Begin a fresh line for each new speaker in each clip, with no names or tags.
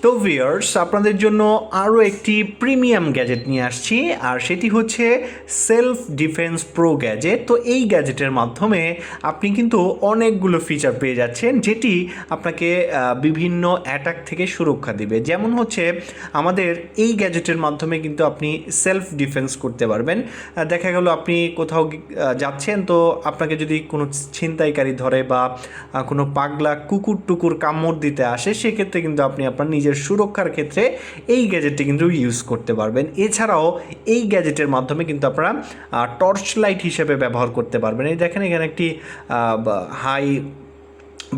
তো ভিউয়ার্স, আপনাদের জন্য আরও একটি প্রিমিয়াম গ্যাজেট নিয়ে আসছি, আর সেটি হচ্ছে সেলফ ডিফেন্স প্রো গ্যাজেট। তো এই গ্যাজেটের মাধ্যমে আপনি কিন্তু অনেকগুলো ফিচার পেয়ে যাচ্ছেন, যেটি আপনাকে বিভিন্ন অ্যাটাক থেকে সুরক্ষা দিবে। যেমন হচ্ছে আমাদের এই গ্যাজেটের মাধ্যমে কিন্তু আপনি সেলফ ডিফেন্স করতে পারবেন। দেখা গেল আপনি কোথাও যাচ্ছেন, তো আপনাকে যদি কোনো ছিনতাইকারী ধরে বা কোনো পাগলা কুকুর টুকুর কামড় দিতে আসে, সেক্ষেত্রে কিন্তু আপনি আপনার নিজের সুরক্ষার ক্ষেত্রে এই গ্যাজেটটি কিন্তু ইউজ করতে পারবেন। এছাড়াও এই গ্যাজেটের মাধ্যমে কিন্তু আপনারা টর্চ লাইট হিসেবে ব্যবহার করতে পারবেন। এই দেখেন এখানে একটি হাই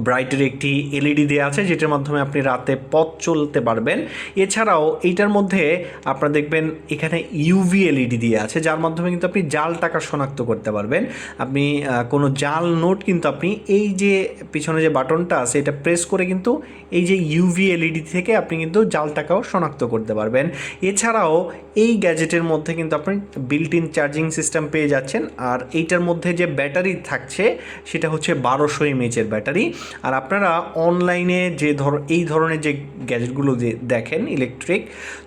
ব্রাইটের একটি এলইডি দেওয়া আছে, যেটার মাধ্যমে আপনি রাতে পথ চলতে পারবেন। এছাড়াও এইটার মধ্যে আপনারা দেখবেন এখানে ইউভি এলইডি দিয়ে আছে, যার মাধ্যমে কিন্তু আপনি জাল টাকা শনাক্ত করতে পারবেন। আপনি কোনো জাল নোট কিন্তু আপনি এই যে পিছনে যে বাটনটা আছে, এটা প্রেস করে কিন্তু এই যে ইউভি এলইডি থেকে আপনি কিন্তু জাল টাকাও শনাক্ত করতে পারবেন। এছাড়াও এই গ্যাজেটের মধ্যে কিন্তু আপনি বিল্ট ইন চার্জিং সিস্টেম পেয়ে যাচ্ছেন, আর এইটার মধ্যে যে ব্যাটারি থাকছে সেটা হচ্ছে 1200 এমএএচের ব্যাটারি। আর আপনারা অনলাইনে যে এই ধরনের যে গ্যাজেটগুলো দেখেন ইলেকট্রিক,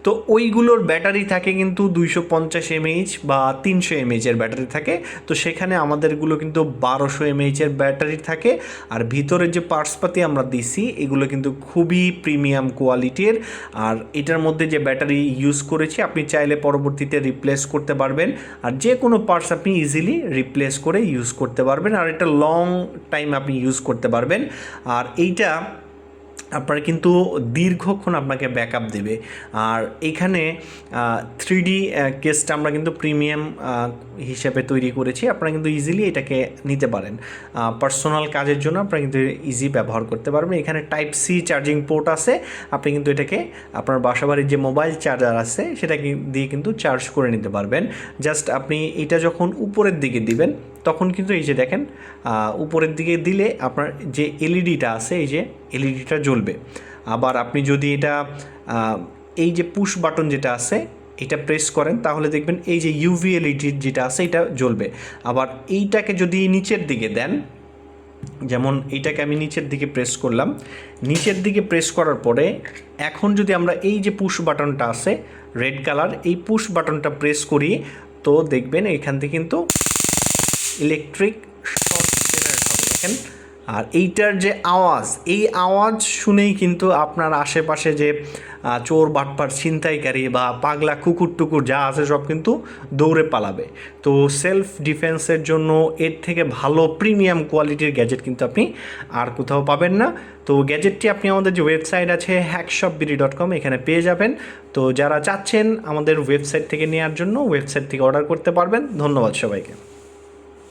তো ওইগুলোর ব্যাটারি থাকে কিন্তু 250 এমএএইচ বা 300 এমএএইচের ব্যাটারি থাকে। তো সেখানে আমাদেরগুলো কিন্তু 1200 এমএএইচের ব্যাটারি থাকে। আর ভিতরের যে পার্টসপাতি আমরা দিছি, এগুলো কিন্তু খুবই প্রিমিয়াম কোয়ালিটির। আর এটার মধ্যে যে ব্যাটারি ইউজ করেছি, আপনি চাইলে পরবর্তীতে রিপ্লেস করতে পারবেন। আর যে কোনো পার্টস আপনি ইজিলি রিপ্লেস করে ইউজ করতে পারবেন, আর এটা লং টাইম আপনি ইউজ করতে পারবেন। আর এইটা আপনার কিন্তু দীর্ঘক্ষণ আপনাকে ব্যাকআপ দেবে। আর এখানে 3D কেসটা আমরা কিন্তু প্রিমিয়াম হিসেবে তৈরি করেছি। আপনারা কিন্তু ইজিলি এটাকে নিতে পারেন, পার্সোনাল কাজের জন্য আপনারা কিন্তু ইজি ব্যবহার করতে পারবেন। এখানে টাইপ সি চার্জিং পোর্ট আছে, আপনি কিন্তু এটাকে আপনার বাসাবাড়ির যে মোবাইল চার্জার আছে সেটাকে দিয়ে কিন্তু চার্জ করে নিতে পারবেন। জাস্ট আপনি এটা যখন উপরের দিকে দিবেন, তখন কিন্তু এই যে দেখেন উপরের দিকে দিলে আপনার যে এলইডিটা আছে, এই যে এলইডিটা জ্বলবে। আবার আপনি যদি এটা এই যে পুশ বাটন যেটা আছে এটা প্রেস করেন, তাহলে দেখবেন এই যে ইউভি এলইডি যেটা আছে এটা জ্বলবে। আবার এইটাকে যদি নিচের দিকে দেন, যেমন এইটাকে আমি নিচের দিকে প্রেস করলাম, নিচের দিকে প্রেস করার পরে এখন যদি আমরা এই যে পুশ বাটনটা আছে রেড কালার, এই পুশ বাটনটা প্রেস করি, তো দেখবেন এখান থেকে কিন্তু ইলেকট্রিক শর্ট জেনারেট হবে দেখেন। আর এইটার যে আওয়াজ, এই আওয়াজ শুনেই কিন্তু আপনার আশেপাশে যে চোর বাটপার ছিনতাইকারী বা পাগলা কুকুর টুকুর যা আছে সব কিন্তু দৌড়ে পালাবে। তো সেলফ ডিফেন্সের জন্য এর থেকে ভালো প্রিমিয়াম কোয়ালিটির গ্যাজেট কিন্তু আপনি আর কোথাও পাবেন না। তো গ্যাজেটটি আপনি আমাদের যে ওয়েবসাইট আছে hackshopbd.com, এখানে পেয়ে যাবেন। তো যারা চাচ্ছেন আমাদের ওয়েবসাইট থেকে নেওয়ার জন্য, ওয়েবসাইট থেকে অর্ডার করতে পারবেন। ধন্যবাদ সবাইকে।